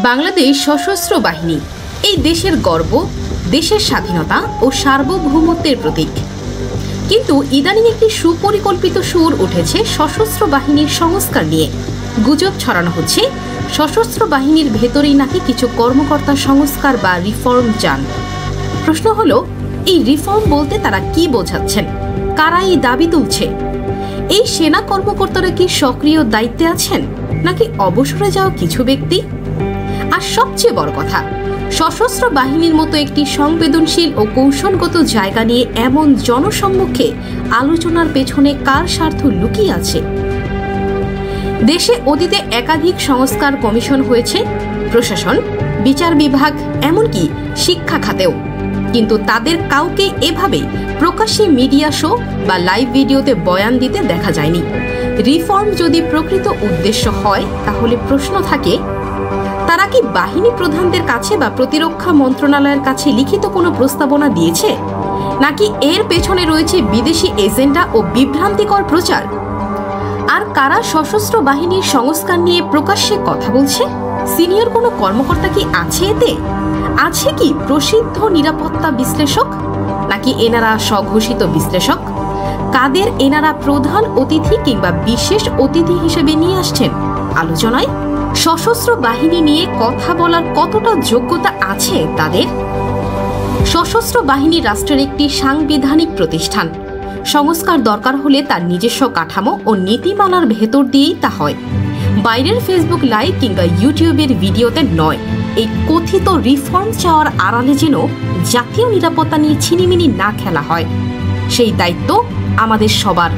বাংলাদেশ সশস্ত্র বাহিনী এই দেশের গর্ব, দেশের স্বাধীনতা ও সার্বভৌমত্বের প্রতীক। কিন্তু ইদানিং একটি সুপরিকল্পিত সুর উঠেছে সশস্ত্র বাহিনীর সংস্কার নিয়ে। গুজব ছড়ানো হচ্ছে সশস্ত্র বাহিনীর ভেতরেই নাকি কিছু কর্মকর্তা সংস্কার বা রিফর্ম চান। প্রশ্ন হলো, এই রিফর্ম বলতে তারা কি বোঝাচ্ছেন? কারা এই দাবি তুলছে? এই সেনা কর্মকর্তারা কি সক্রিয় দায়িত্বে আছেন, নাকি অবসরে যাওয়া কিছু ব্যক্তি? আর সবচেয়ে বড় কথা, সশস্ত্র বাহিনীর মতো একটি সংবেদনশীল ও কৌশলগত জায়গা নিয়ে এমন জনসম্মুখে আলোচনার পেছনে কার স্বার্থ লুকিয়ে আছে? দেশে অতীতে একাধিক সংস্কার কমিশন হয়েছে, প্রশাসন, বিচার বিভাগ, এমনকি শিক্ষা খাতেও। কিন্তু তাদের কাউকে এভাবে প্রকাশ্যে মিডিয়া শো বা লাইভ ভিডিওতে বয়ান দিতে দেখা যায়নি। রিফর্ম যদি প্রকৃত উদ্দেশ্য হয়, তাহলে প্রশ্ন থাকে, তারা কি বাহিনী প্রধানদের কাছে বা প্রতিরক্ষা মন্ত্রণালয়ের কাছে লিখিত কোনো প্রস্তাবনা দিয়েছে, নাকি এর পেছনে রয়েছে বিদেশি এজেন্ডা ও বিভ্রান্তিকর প্রচার? আর কারা সশস্ত্র বাহিনীর সংস্কার নিয়ে প্রকাশ্যে কথা বলছে? সিনিয়র কোনো কর্মকর্তা কি আছে এতে? আছে কি প্রসিদ্ধ নিরাপত্তা বিশ্লেষক, নাকি এনারা স্বঘোষিত বিশ্লেষক? কাদের এনারা প্রধান অতিথি কিংবা বিশেষ অতিথি হিসেবে নিয়ে আসছেন আলোচনায়? সশস্ত্র বাহিনী নিয়ে কথা বলার কতটা যোগ্যতা আছে তাদের? সশস্ত্র বাহিনী রাষ্ট্রের একটি সাংবিধানিক প্রতিষ্ঠান। সংস্কার দরকার হলে তার নিজস্ব কাঠামো ও নীতিমালার ভেতর দিয়েই তা হয়, বাইরের ফেসবুক লাইভ কিংবা ইউটিউবের ভিডিওতে নয়। এই কথিত রিফর্ম চাওয়ার আড়ালে যেন জাতীয় নিরাপত্তা নিয়ে ছিনিমিনি না খেলা হয়, সেই দায়িত্ব আমাদের সবার।